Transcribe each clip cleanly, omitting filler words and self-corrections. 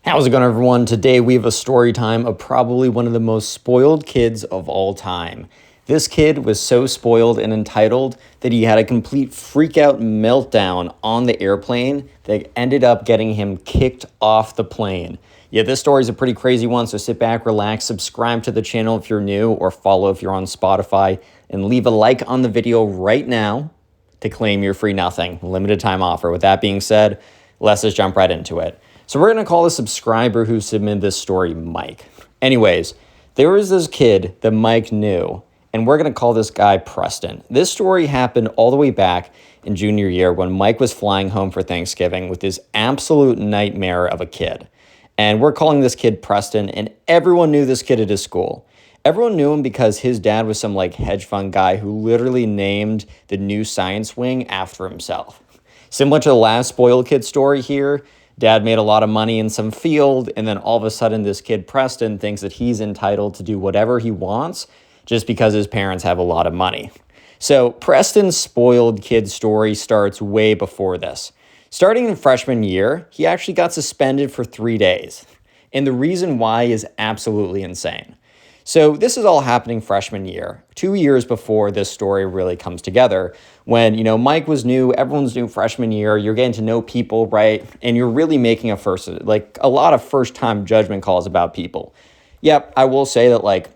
How's it going, everyone? Today we have a story time of probably one of the most spoiled kids of all time. This kid was so spoiled and entitled that he had a complete freak-out meltdown on the airplane that ended up getting him kicked off the plane. Yeah, this story is a pretty crazy one, so sit back, relax, subscribe to the channel if you're new, or follow if you're on Spotify, and leave a like on the video right now to claim your free nothing. Limited time offer. With that being said, let's just jump right into it. So we're going to call the subscriber who submitted this story Mike. Anyways, there was this kid that Mike knew, and we're going to call this guy Preston. This story happened all the way back in junior year when Mike was flying home for Thanksgiving with this absolute nightmare of a kid. And we're calling this kid Preston, and everyone knew this kid at his school. Everyone knew him because his dad was some hedge fund guy who literally named the new science wing after himself. Similar to the last spoiled kid story here, Dad made a lot of money in some field, and then all of a sudden this kid Preston thinks that he's entitled to do whatever he wants just because his parents have a lot of money. So Preston's spoiled kid story starts way before this. Starting in freshman year, he actually got suspended for 3 days. And the reason why is absolutely insane. So this is all happening freshman year, 2 years before this story really comes together. When, Mike was new, everyone's new freshman year, you're getting to know people, right? And you're really making a lot of first-time judgment calls about people. Yep, I will say that,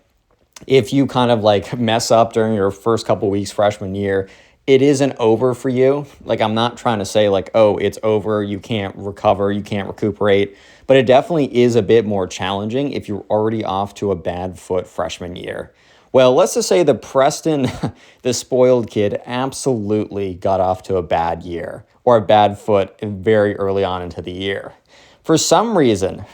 if you kind of, mess up during your first couple weeks freshman year, it isn't over for you. I'm not trying to say, oh, it's over, you can't recover, you can't recuperate. But it definitely is a bit more challenging if you're already off to a bad foot freshman year. Well, let's just say that Preston, the spoiled kid, absolutely got off to a bad year or a bad foot very early on into the year. For some reason,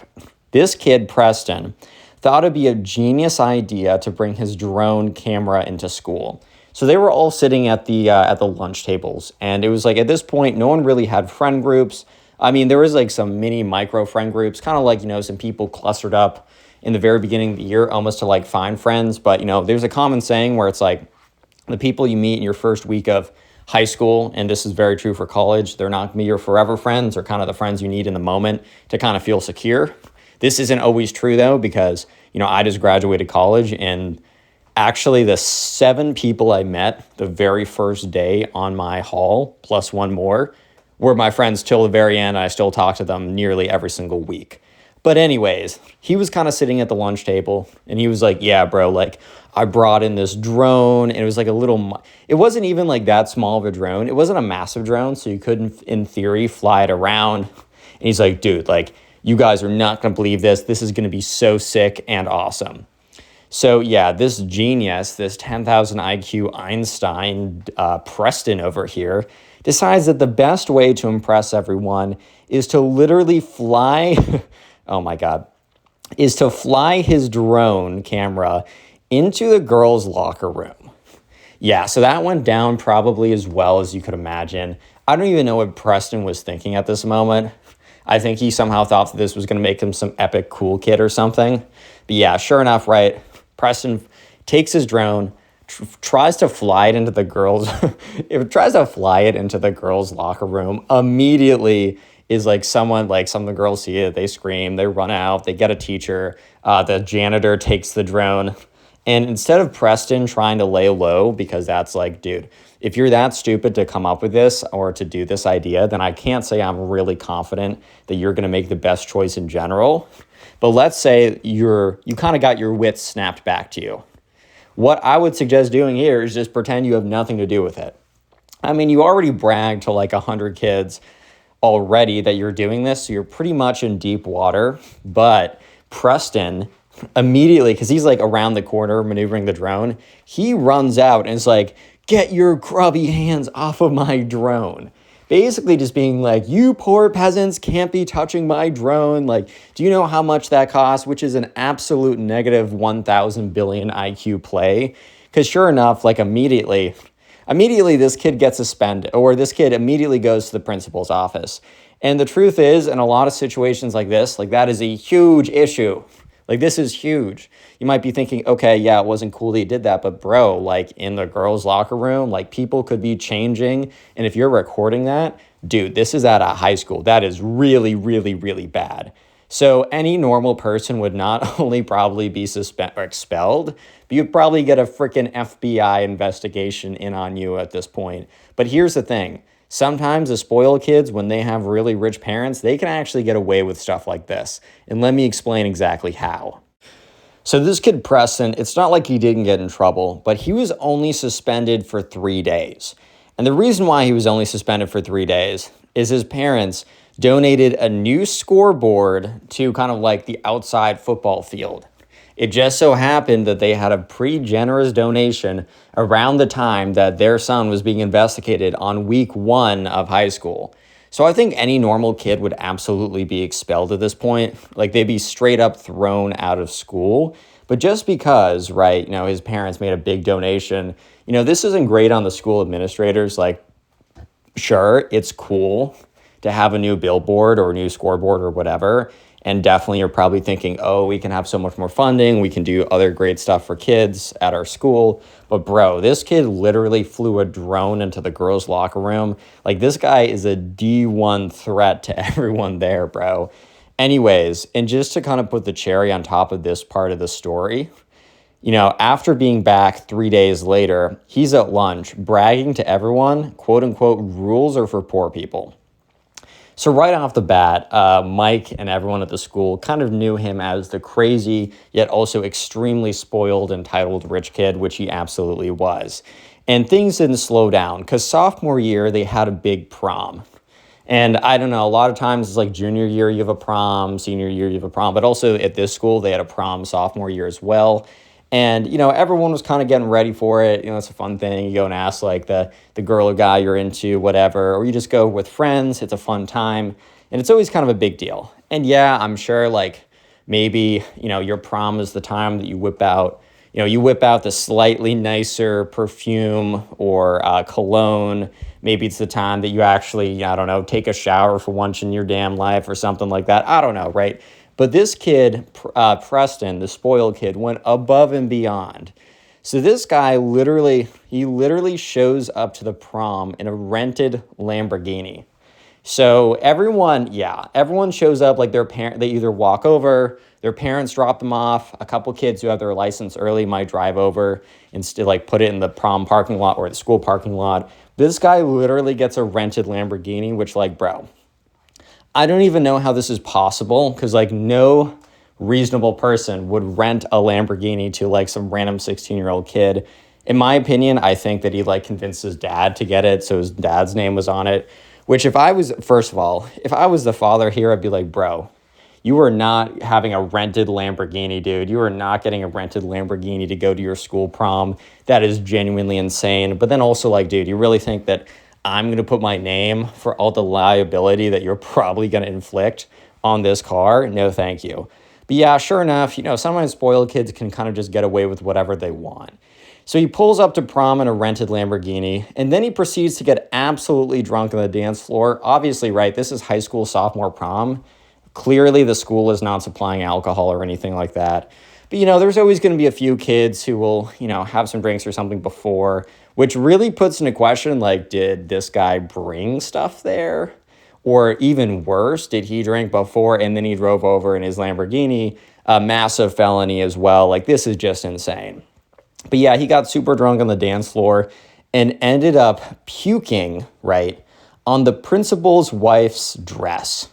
this kid, Preston, thought it'd be a genius idea to bring his drone camera into school. So they were all sitting at the lunch tables, and it was at this point, no one really had friend groups. I mean, there was some mini micro friend groups, kind of some people clustered up in the very beginning of the year, almost to find friends. But, there's a common saying where it's the people you meet in your first week of high school, and this is very true for college, they're not going to be your forever friends or kind of the friends you need in the moment to kind of feel secure. This isn't always true, though, because, I just graduated college, and actually the 7 people I met the very first day on my hall, plus one more, were my friends till the very end. I still talk to them nearly every single week. But anyways, he was kind of sitting at the lunch table, and he was like, yeah, bro, I brought in this drone, and it was it wasn't even that small of a drone. It wasn't a massive drone, so you couldn't, in theory, fly it around. And he's like, dude, you guys are not going to believe this. This is going to be so sick and awesome. So yeah, this genius, this 10,000 IQ Einstein, Preston over here, decides that the best way to impress everyone is to literally fly, oh my God, is to fly his drone camera into the girls' locker room. Yeah, so that went down probably as well as you could imagine. I don't even know what Preston was thinking at this moment. I think he somehow thought that this was going to make him some epic cool kid or something. But yeah, sure enough, right? Preston takes his drone, tries to fly it into the girls' locker room. Immediately is some of the girls see it, they scream, they run out, they get a teacher. The janitor takes the drone, and instead of Preston trying to lay low, because that's dude, if you're that stupid to come up with this or to do this idea, then I can't say I'm really confident that you're going to make the best choice in general. But let's say you kind of got your wits snapped back to you. What I would suggest doing here is just pretend you have nothing to do with it. I mean, you already bragged to 100 kids already that you're doing this, so you're pretty much in deep water. But Preston immediately, because he's around the corner maneuvering the drone, he runs out and is get your grubby hands off of my drone. Basically just being you poor peasants can't be touching my drone. Do you know how much that costs? Which is an absolute negative 1,000 billion IQ play. Because sure enough, immediately this kid gets suspended, or this kid immediately goes to the principal's office. And the truth is, in a lot of situations like this, that is a huge issue. This is huge. You might be thinking, okay, yeah, it wasn't cool that you did that, but bro, in the girls' locker room, people could be changing. And if you're recording that, dude, this is at a high school. That is really, really, really bad. So any normal person would not only probably be or expelled, but you'd probably get a freaking FBI investigation in on you at this point. But here's the thing. Sometimes the spoiled kids, when they have really rich parents, they can actually get away with stuff like this. And let me explain exactly how. So this kid, Preston, it's not like he didn't get in trouble, but he was only suspended for 3 days. And the reason why he was only suspended for 3 days is his parents donated a new scoreboard to kind of like the outside football field. It just so happened that they had a pretty generous donation around the time that their son was being investigated on week 1 of high school. So I think any normal kid would absolutely be expelled at this point. Like they'd be straight up thrown out of school. But just because, right, his parents made a big donation, this isn't great on the school administrators. Like, sure, it's cool to have a new billboard or a new scoreboard or whatever. And definitely you're probably thinking, oh, we can have so much more funding. We can do other great stuff for kids at our school. But bro, this kid literally flew a drone into the girls' locker room. Like this guy is a D1 threat to everyone there, bro. Anyways, and just to kind of put the cherry on top of this part of the story, after being back 3 days later, he's at lunch bragging to everyone, quote unquote, rules are for poor people. So right off the bat, Mike and everyone at the school kind of knew him as the crazy, yet also extremely spoiled, entitled rich kid, which he absolutely was. And things didn't slow down because sophomore year, they had a big prom. And I don't know, a lot of times it's like junior year, you have a prom, senior year, you have a prom. But also at this school, they had a prom sophomore year as well. And, everyone was kind of getting ready for it. It's a fun thing. You go and ask like the girl or guy you're into, whatever, or you just go with friends. It's a fun time. And it's always kind of a big deal. And yeah, I'm sure like maybe, your prom is the time that you whip out the slightly nicer perfume or cologne. Maybe it's the time that you actually, I don't know, take a shower for once in your damn life or something like that. I don't know, right? But this kid, Preston, the spoiled kid, went above and beyond. So this guy literally shows up to the prom in a rented Lamborghini. So everyone shows up like they either walk over, their parents drop them off. A couple kids who have their license early might drive over and still like put it in the prom parking lot or the school parking lot. This guy literally gets a rented Lamborghini, which like, bro, I don't even know how this is possible because like no reasonable person would rent a Lamborghini to like some random 16-year-old kid. In my opinion, I think that he like convinced his dad to get it. So his dad's name was on it, which if I was the father here, I'd be like, bro, you are not having a rented Lamborghini, dude. You are not getting a rented Lamborghini to go to your school prom. That is genuinely insane. But then also like, dude, you really think that I'm going to put my name for all the liability that you're probably going to inflict on this car? No, thank you. But yeah, sure enough, sometimes spoiled kids can kind of just get away with whatever they want. So he pulls up to prom in a rented Lamborghini, and then he proceeds to get absolutely drunk on the dance floor. Obviously, right, this is high school sophomore prom. Clearly, the school is not supplying alcohol or anything like that. But, there's always going to be a few kids who will, have some drinks or something before, which really puts into question, like, did this guy bring stuff there? Or even worse, did he drink before and then he drove over in his Lamborghini? A massive felony as well. Like, this is just insane. But yeah, he got super drunk on the dance floor and ended up puking, right, on the principal's wife's dress.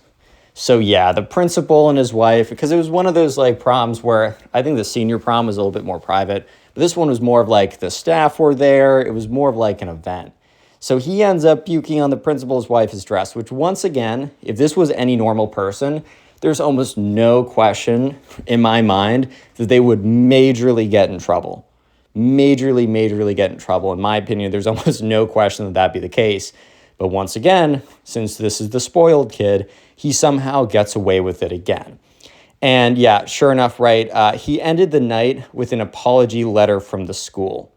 So yeah, the principal and his wife, because it was one of those like proms where I think the senior prom was a little bit more private, but this one was more of like the staff were there. It was more of like an event. So he ends up puking on the principal's wife's dress, which once again, if this was any normal person, there's almost no question in my mind that they would majorly get in trouble. Majorly get in trouble. In my opinion, there's almost no question that that'd be the case. But once again, since this is the spoiled kid, he somehow gets away with it again. And yeah, sure enough, right, he ended the night with an apology letter from the school.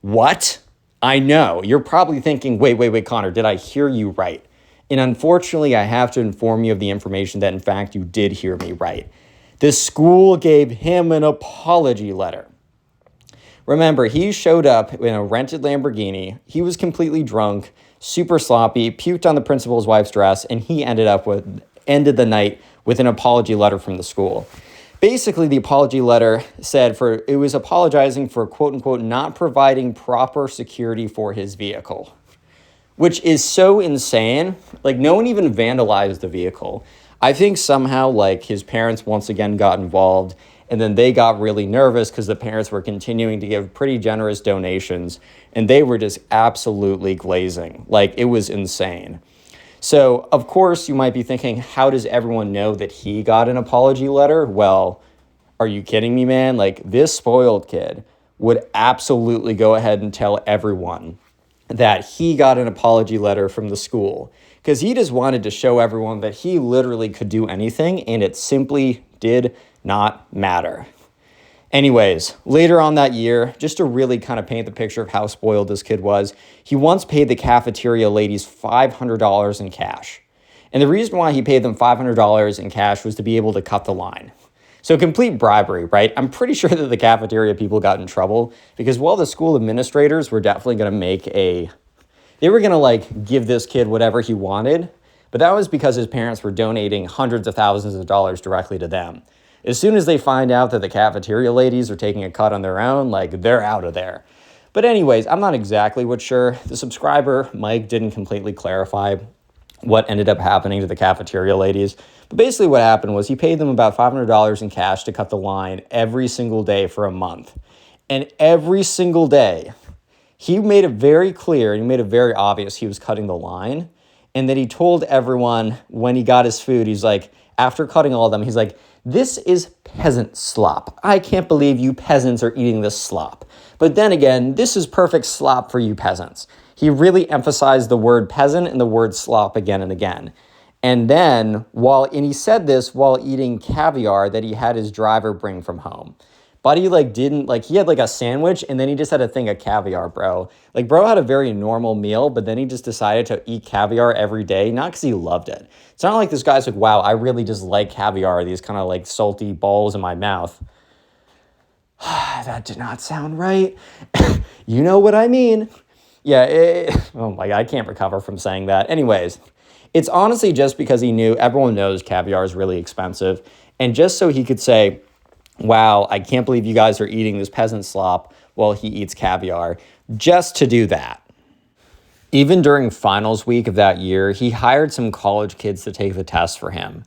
What? I know. You're probably thinking, wait, Connor, did I hear you right? And unfortunately, I have to inform you of the information that, in fact, you did hear me right. The school gave him an apology letter. Remember, he showed up in a rented Lamborghini. He was completely drunk, super sloppy, puked on the principal's wife's dress, and he ended up with ended the night with an apology letter from the school. Basically, the apology letter said it was apologizing for, quote unquote, not providing proper security for his vehicle, which is so insane. Like, no one even vandalized the vehicle. I think somehow, like, his parents once again got involved, and then they got really nervous because the parents were continuing to give pretty generous donations, and they were just absolutely glazing. Like, it was insane. So, of course, you might be thinking, how does everyone know that he got an apology letter? Well, are you kidding me, man? Like, this spoiled kid would absolutely go ahead and tell everyone that he got an apology letter from the school because he just wanted to show everyone that he literally could do anything, and it simply did not matter. Anyways, later on that year, just to really kind of paint the picture of how spoiled this kid was, he once paid the cafeteria ladies $500 in cash. And the reason why he paid them $500 in cash was to be able to cut the line. So complete bribery, right? I'm pretty sure that the cafeteria people got in trouble because while the school administrators were definitely going to they were going to like give this kid whatever he wanted, but that was because his parents were donating hundreds of thousands of dollars directly to them. As soon as they find out that the cafeteria ladies are taking a cut on their own, like, they're out of there. But anyways, I'm not exactly sure. The subscriber, Mike, didn't completely clarify what ended up happening to the cafeteria ladies. But basically what happened was he paid them about $500 in cash to cut the line every single day for a month. And every single day, he made it very clear and he made it very obvious he was cutting the line. And then he told everyone when he got his food, he's like, after cutting all of them, he's like, this is peasant slop. I can't believe you peasants are eating this slop. But then again, this is perfect slop for you peasants. He really emphasized the word peasant and the word slop again and again. And then, he said this while eating caviar that he had his driver bring from home. Buddy, he had a sandwich and then he just had a thing of caviar, bro. Like, bro had a very normal meal, but then he just decided to eat caviar every day, not because he loved it. It's not like this guy's like, wow, I really just like caviar, these kind of like salty balls in my mouth. That did not sound right. You know what I mean. Yeah, oh my God, I can't recover from saying that. Anyways, it's honestly just because he knew everyone knows caviar is really expensive. And just so he could say, wow, I can't believe you guys are eating this peasant slop while he eats caviar, just to do that. Even during finals week of that year, he hired some college kids to take the test for him.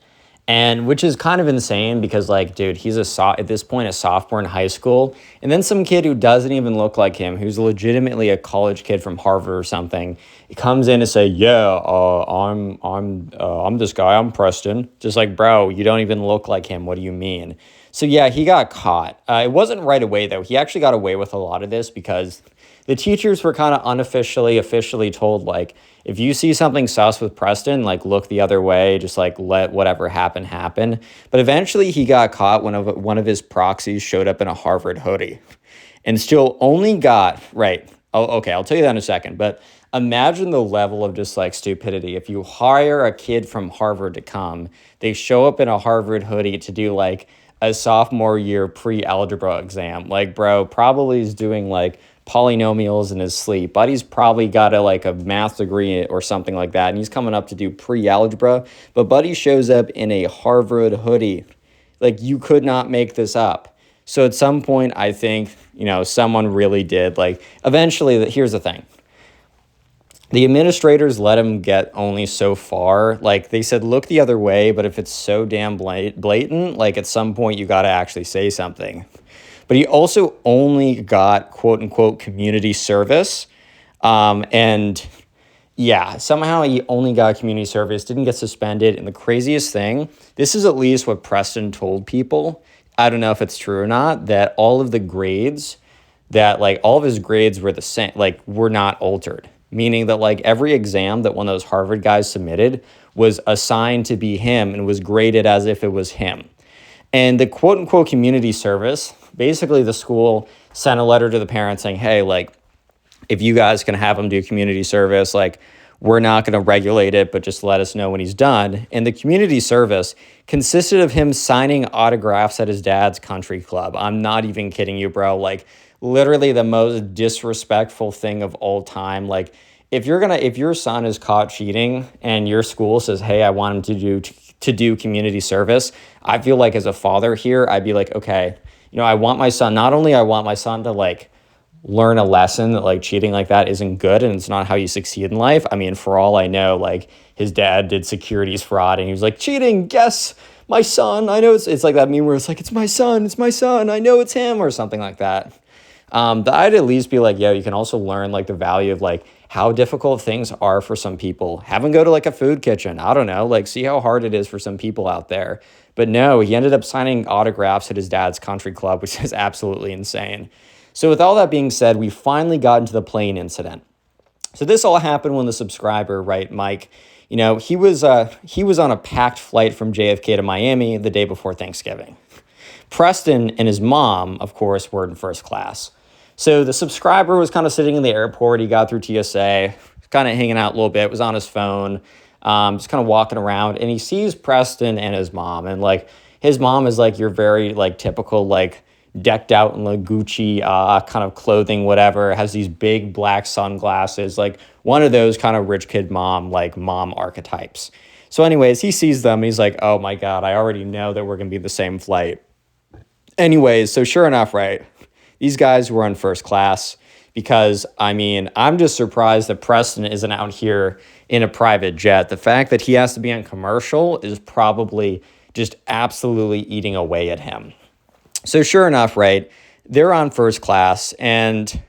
And which is kind of insane because, like, dude, he's at this point a sophomore in high school. And then some kid who doesn't even look like him, who's legitimately a college kid from Harvard or something, he comes in and say, yeah, I'm this guy, I'm Preston. Just like, bro, you don't even look like him. What do you mean? So yeah, he got caught. It wasn't right away though. He actually got away with a lot of this because the teachers were kind of officially told, like, if you see something sus with Preston, like, look the other way, just like let whatever happen. But eventually he got caught when one of his proxies showed up in a Harvard hoodie and still only got, right. Oh, okay, I'll tell you that in a second. But imagine the level of just like stupidity. If you hire a kid from Harvard to come, they show up in a Harvard hoodie to do like a sophomore year pre-algebra exam. Like, bro, probably is doing like polynomials in his sleep. Buddy's probably got a math degree or something like that, and he's coming up to do pre-algebra. But Buddy shows up in a Harvard hoodie. Like, you could not make this up. So at some point, I think, someone really did. Like, eventually, here's the thing. The administrators let him get only so far. Like, they said, look the other way, but if it's so damn blatant, like, at some point, you got to actually say something. But he also only got, quote unquote, community service. And yeah, somehow he only got community service, didn't get suspended. And the craziest thing, this is at least what Preston told people. I don't know if it's true or not, that all of the grades, all of his grades were the same, were not altered. Meaning that every exam that one of those Harvard guys submitted was assigned to be him and was graded as if it was him. And the quote unquote community service, basically the school sent a letter to the parents saying, hey, if you guys can have him do community service, we're not going to regulate it, but just let us know when he's done. And the community service consisted of him signing autographs at his dad's country club. I'm not even kidding you, bro. Literally the most disrespectful thing of all time. If your son is caught cheating and your school says, hey, I want him to do to do community service. I feel like as a father here, I'd be like, okay, I want my son, not only I want my son to like learn a lesson that like cheating like that isn't good and it's not how you succeed in life. I mean, for all I know, like his dad did securities fraud and he was like, cheating, guess my son. I know it's like that meme where it's like, it's my son, I know it's him, or something like that. But I'd at least be like, yo, you can also learn like the value of like how difficult things are for some people. Have him go to like a food kitchen. I don't know, like see how hard it is for some people out there. But no, he ended up signing autographs at his dad's country club, which is absolutely insane. So with all that being said, we finally got into the plane incident. So this all happened when the subscriber, right, Mike, he was on a packed flight from JFK to Miami the day before Thanksgiving. Preston and his mom, of course, were in first class. So the subscriber was kind of sitting in the airport. He got through TSA, kind of hanging out a little bit, was on his phone, just kind of walking around, and he sees Preston and his mom. And like his mom is like your very like typical like decked out in like Gucci kind of clothing, whatever, has these big black sunglasses, like one of those kind of rich kid mom, like mom archetypes. So anyways, he sees them and he's like, oh my God, I already know that we're going to be the same flight. Anyways, so sure enough, right, these guys were on first class because, I mean, I'm just surprised that Preston isn't out here in a private jet. The fact that he has to be on commercial is probably just absolutely eating away at him. So sure enough, right, they're on first class and,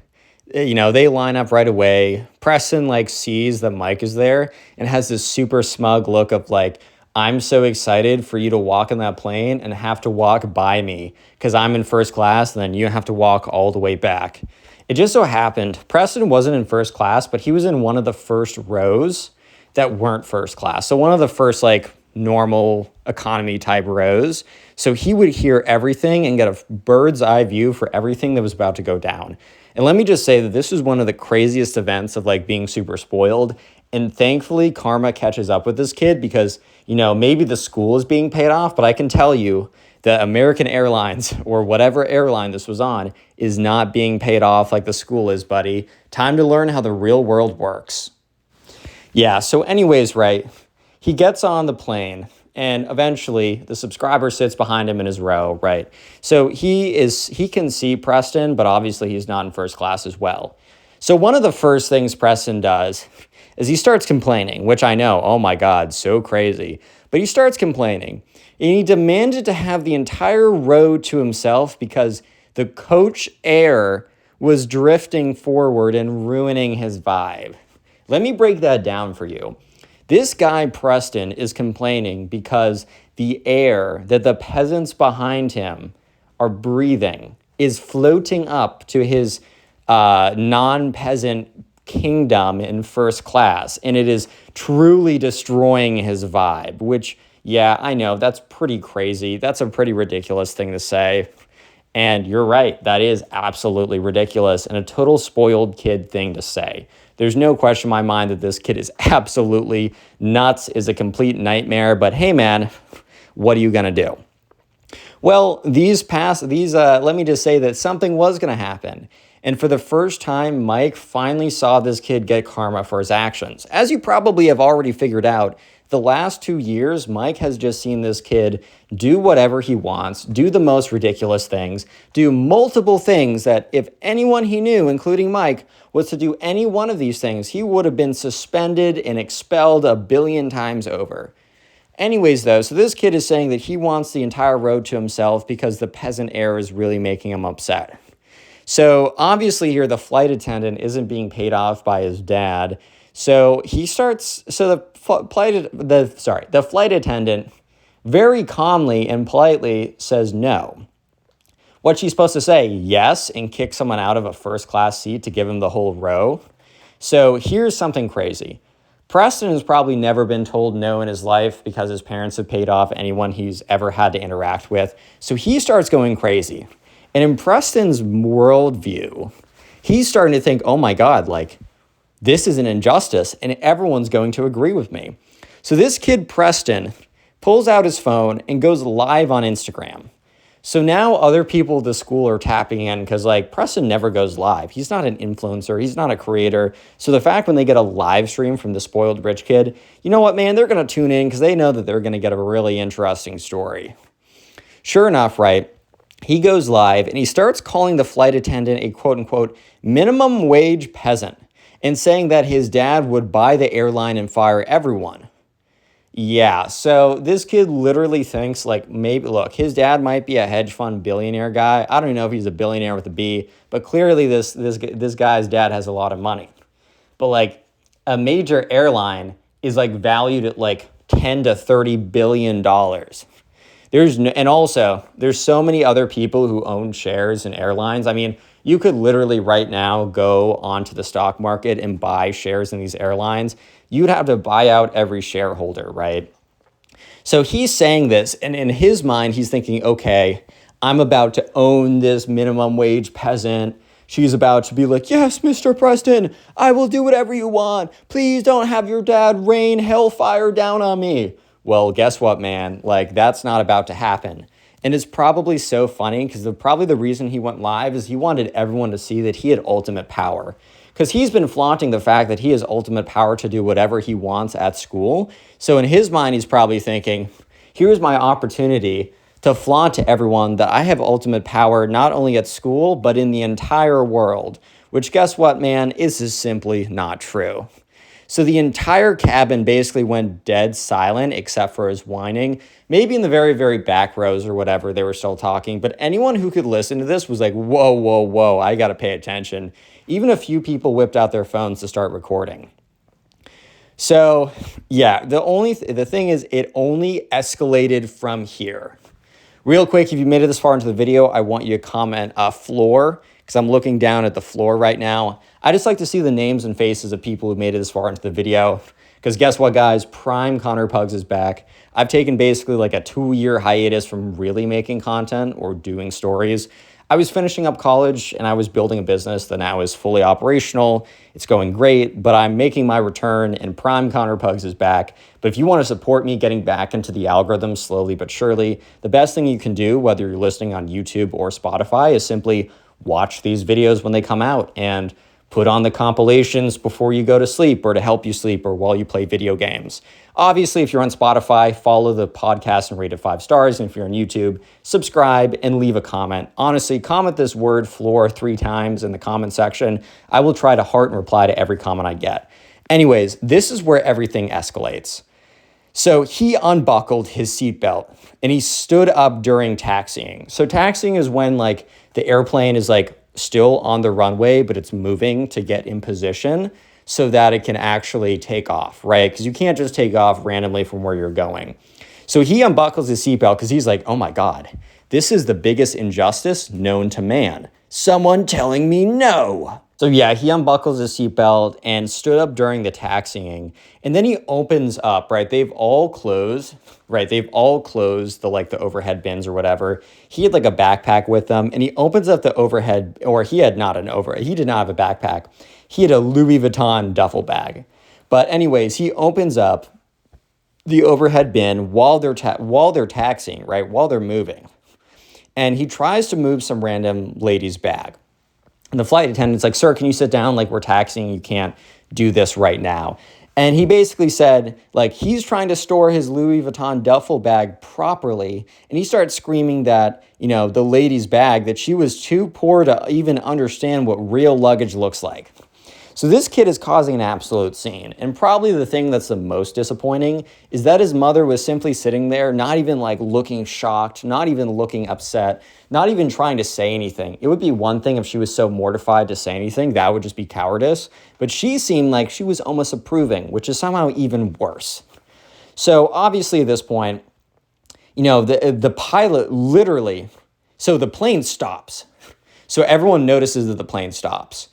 they line up right away. Preston like sees that Mike is there and has this super smug look of like, I'm so excited for you to walk in that plane and have to walk by me because I'm in first class and then you have to walk all the way back. It just so happened Preston wasn't in first class, but he was in one of the first rows that weren't first class. So one of the first like normal economy type rows. So he would hear everything and get a bird's eye view for everything that was about to go down. And let me just say that this is one of the craziest events of like being super spoiled. And thankfully, karma catches up with this kid because, maybe the school is being paid off, but I can tell you that American Airlines or whatever airline this was on is not being paid off like the school is, buddy. Time to learn how the real world works. Yeah, so anyways, right, he gets on the plane and eventually the subscriber sits behind him in his row, right? So he can see Preston, but obviously he's not in first class as well. So one of the first things Preston does is he starts complaining, which I know, oh my God, so crazy. But he starts complaining and he demanded to have the entire row to himself because the coach air was drifting forward and ruining his vibe. Let me break that down for you. This guy, Preston, is complaining because the air that the peasants behind him are breathing is floating up to his non-peasant kingdom in first class, and it is truly destroying his vibe, which, yeah, I know, that's pretty crazy. That's a pretty ridiculous thing to say. And you're right, that is absolutely ridiculous and a total spoiled kid thing to say. There's no question in my mind that this kid is absolutely nuts, is a complete nightmare, but hey man, what are you gonna do? Well, let me just say that something was gonna happen. And for the first time, Mike finally saw this kid get karma for his actions. As you probably have already figured out, the last 2 years, Mike has just seen this kid do whatever he wants, do the most ridiculous things, do multiple things that if anyone he knew, including Mike, was to do any one of these things, he would have been suspended and expelled 1 billion times over. Anyways, though, so this kid is saying that he wants the entire road to himself because the peasant air is really making him upset. So obviously here, the flight attendant isn't being paid off by his dad. So the flight attendant very calmly and politely says no. What's she supposed to say? Yes, and kick someone out of a first class seat to give him the whole row? So here's something crazy. Preston has probably never been told no in his life because his parents have paid off anyone he's ever had to interact with. So he starts going crazy. And in Preston's worldview, he's starting to think, oh my God, like, this is an injustice and everyone's going to agree with me. So this kid, Preston, pulls out his phone and goes live on Instagram. So now other people at the school are tapping in because like Preston never goes live. He's not an influencer. He's not a creator. So the fact when they get a live stream from the spoiled rich kid, you know what, man, they're going to tune in because they know that they're going to get a really interesting story. Sure enough, right? He goes live and he starts calling the flight attendant a quote unquote minimum wage peasant and saying that his dad would buy the airline and fire everyone. Yeah, so this kid literally thinks like maybe, look, his dad might be a hedge fund billionaire guy. I don't even know if he's a billionaire with a B, but clearly this guy's dad has a lot of money. But like a major airline is like valued at like 10 to 30 billion dollars. And also there's so many other people who own shares in airlines. I mean, you could literally right now go onto the stock market and buy shares in these airlines. You'd have to buy out every shareholder, right? So he's saying this, and in his mind, he's thinking, okay, I'm about to own this minimum wage peasant. She's about to be like, yes, Mr. Preston, I will do whatever you want. Please don't have your dad rain hellfire down on me. Well, guess what, man? Like, that's not about to happen. And it's probably so funny because probably the reason he went live is he wanted everyone to see that he had ultimate power. Because he's been flaunting the fact that he has ultimate power to do whatever he wants at school. So in his mind, he's probably thinking, here's my opportunity to flaunt to everyone that I have ultimate power not only at school, but in the entire world. Which, guess what, man? Is simply not true. So the entire cabin basically went dead silent except for his whining. Maybe in the very, very back rows or whatever, they were still talking. But anyone who could listen to this was like, whoa, whoa, whoa, I got to pay attention. Even a few people whipped out their phones to start recording. So yeah, the thing is it only escalated from here. Real quick, if you made it this far into the video, I want you to comment floor, because I'm looking down at the floor right now. I just like to see the names and faces of people who made it this far into the video. Because guess what, guys? Prime Connor Pugs is back. I've taken basically like a 2-year hiatus from really making content or doing stories. I was finishing up college and I was building a business that now is fully operational. It's going great, but I'm making my return and Prime Connor Pugs is back. But if you want to support me getting back into the algorithm slowly but surely, the best thing you can do, whether you're listening on YouTube or Spotify, is simply watch these videos when they come out and put on the compilations before you go to sleep or to help you sleep or while you play video games. Obviously, if you're on Spotify, follow the podcast and rate it 5 stars. And if you're on YouTube, subscribe and leave a comment. Honestly, comment this word floor 3 times in the comment section. I will try to heart and reply to every comment I get. Anyways, this is where everything escalates. So he unbuckled his seatbelt and he stood up during taxiing. So taxiing is when like the airplane is like still on the runway, but it's moving to get in position so that it can actually take off, right? Because you can't just take off randomly from where you're going. So he unbuckles his seatbelt because he's like, oh my God, this is the biggest injustice known to man. Someone telling me no. So yeah, he unbuckles his seatbelt and stood up during the taxiing. And then he opens up, right? They've all closed, right? They've all closed the overhead bins or whatever. He had like a backpack with them and he opens up the overhead, or he did not have a backpack. He had a Louis Vuitton duffel bag. But anyways, he opens up the overhead bin while they're taxiing, right? While they're moving. And he tries to move some random lady's bag. And the flight attendant's like, sir, can you sit down? Like, we're taxiing. You can't do this right now. And he basically said, like, he's trying to store his Louis Vuitton duffel bag properly. And he started screaming that, the lady's bag, that she was too poor to even understand what real luggage looks like. So this kid is causing an absolute scene. And probably the thing that's the most disappointing is that his mother was simply sitting there, not even like looking shocked, not even looking upset, not even trying to say anything. It would be one thing if she was so mortified to say anything, that would just be cowardice. But she seemed like she was almost approving, which is somehow even worse. So obviously at this point, the pilot literally, so the plane stops. So everyone notices that the plane stops.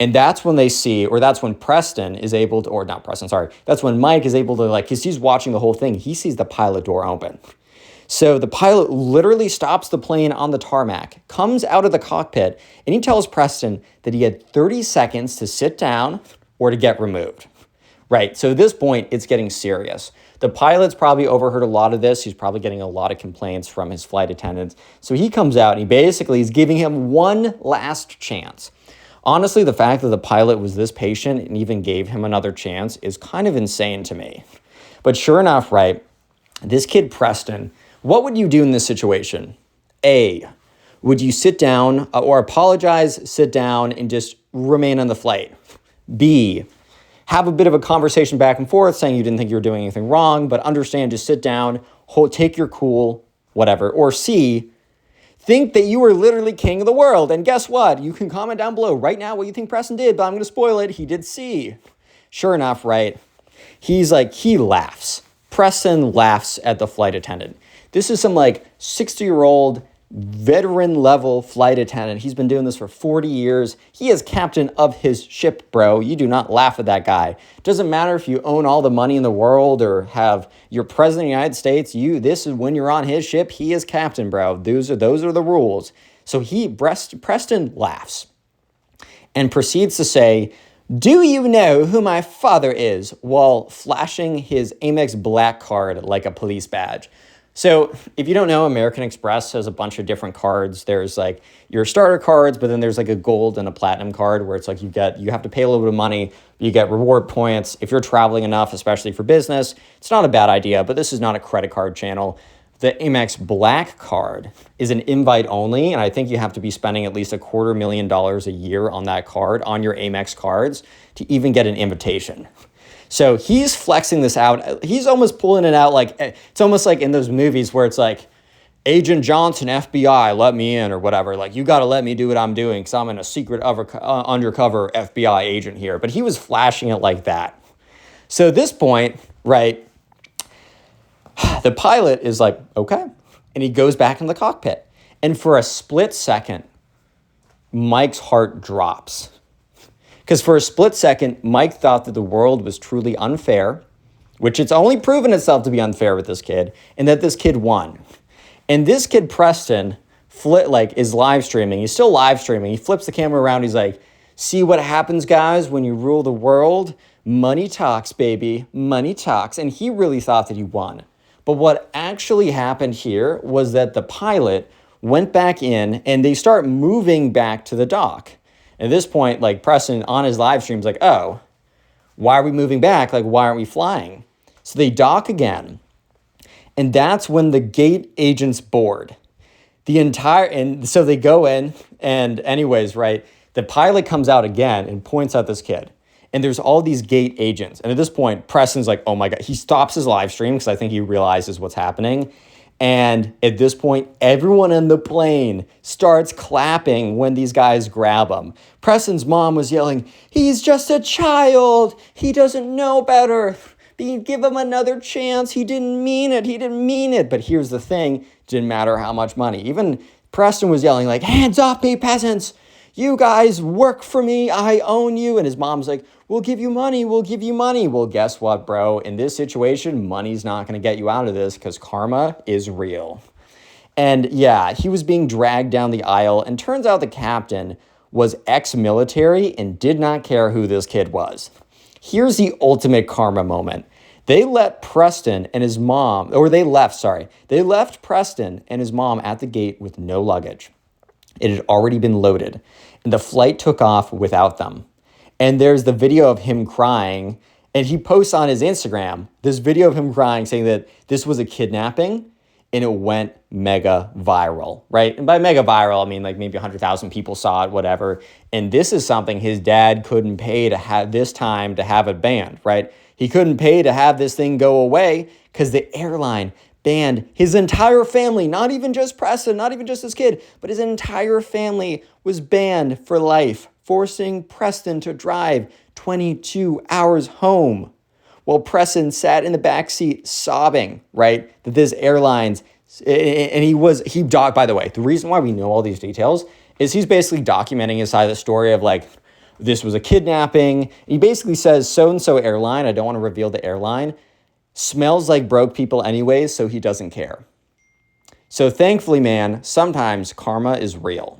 And that's when they see, or that's when Preston is able to, or not Preston, sorry. That's when Mike is able to, because he's watching the whole thing, he sees the pilot door open. So the pilot literally stops the plane on the tarmac, comes out of the cockpit, and he tells Preston that he had 30 seconds to sit down or to get removed. Right, so at this point, it's getting serious. The pilot's probably overheard a lot of this. He's probably getting a lot of complaints from his flight attendants. So he comes out and he basically is giving him one last chance. Honestly, the fact that the pilot was this patient and even gave him another chance is kind of insane to me. But sure enough, right, this kid Preston, what would you do in this situation? A, would you sit down or apologize, sit down, and just remain on the flight? B, have a bit of a conversation back and forth saying you didn't think you were doing anything wrong, but understand, just sit down, take your cool, whatever. Or C, think that you were literally king of the world. And guess what? You can comment down below right now what you think Preston did, but I'm going to spoil it. He did C. Sure enough, right? He laughs. Preston laughs at the flight attendant. This is some 60-year-old veteran level flight attendant. He's been doing this for 40 years. He is captain of his ship, bro. You do not laugh at that guy. Doesn't matter if you own all the money in the world or have your president of the United States. This is when you're on his ship. He is captain, bro. Those are the rules. So Preston laughs and proceeds to say, "Do you know who my father is?" while flashing his Amex Black card like a police badge. So if you don't know, American Express has a bunch of different cards. There's your starter cards, but then there's a gold and a platinum card where it's you have to pay a little bit of money, you get reward points. If you're traveling enough, especially for business, it's not a bad idea, but this is not a credit card channel. The Amex Black card is an invite only, and I think you have to be spending at least $250,000 a year on that card, on your Amex cards, to even get an invitation. So he's flexing this out. He's almost pulling it out it's almost like in those movies where it's Agent Johnson, FBI, let me in or whatever. You got to let me do what I'm doing because I'm in a secret undercover FBI agent here. But he was flashing it like that. So at this point, right, the pilot is okay. And he goes back in the cockpit. And for a split second, Mike's heart drops. Because for a split second, Mike thought that the world was truly unfair, which it's only proven itself to be unfair with this kid, and that this kid won. And this kid, Preston, is live streaming. He's still live streaming. He flips the camera around. He's like, "See what happens, guys, when you rule the world? Money talks, baby. Money talks." And he really thought that he won. But what actually happened here was that the pilot went back in, and they start moving back to the dock. At this point, Preston on his live stream is "Oh, why are we moving back? Why aren't we flying?" So they dock again. And that's when the gate agents board. And so they go in, and anyways, right, the pilot comes out again and points at this kid. And there's all these gate agents. And at this point, Preston's "Oh my God." He stops his live stream because I think he realizes what's happening. And at this point, everyone in the plane starts clapping when these guys grab him. Preston's mom was yelling, "He's just a child. He doesn't know better. Give him another chance. He didn't mean it. He didn't mean it." But here's the thing. Didn't matter how much money. Even Preston was yelling "Hands off me, peasants. You guys work for me. I own you." And his mom's "We'll give you money. We'll give you money." Well, guess what, bro? In this situation, money's not going to get you out of this because karma is real. And yeah, he was being dragged down the aisle. And turns out the captain was ex-military and did not care who this kid was. Here's the ultimate karma moment. They left Preston and his mom at the gate with no luggage. It had already been loaded, and the flight took off without them. And there's the video of him crying, and he posts on his Instagram this video of him crying, saying that this was a kidnapping, and it went mega viral, right? And by mega viral, I mean maybe 100,000 people saw it, whatever. And this is something his dad couldn't pay to have it banned, right? He couldn't pay to have this thing go away because the airline banned his entire family, not even just Preston, not even just his kid, but his entire family was banned for life, forcing Preston to drive 22 hours home while Preston sat in the backseat sobbing, right? That this airline's, and by the way, the reason why we know all these details is he's basically documenting his side of the story of this was a kidnapping. He basically says, so-and-so airline, I don't want to reveal the airline, smells like broke people anyways, so he doesn't care. So thankfully, man, sometimes karma is real.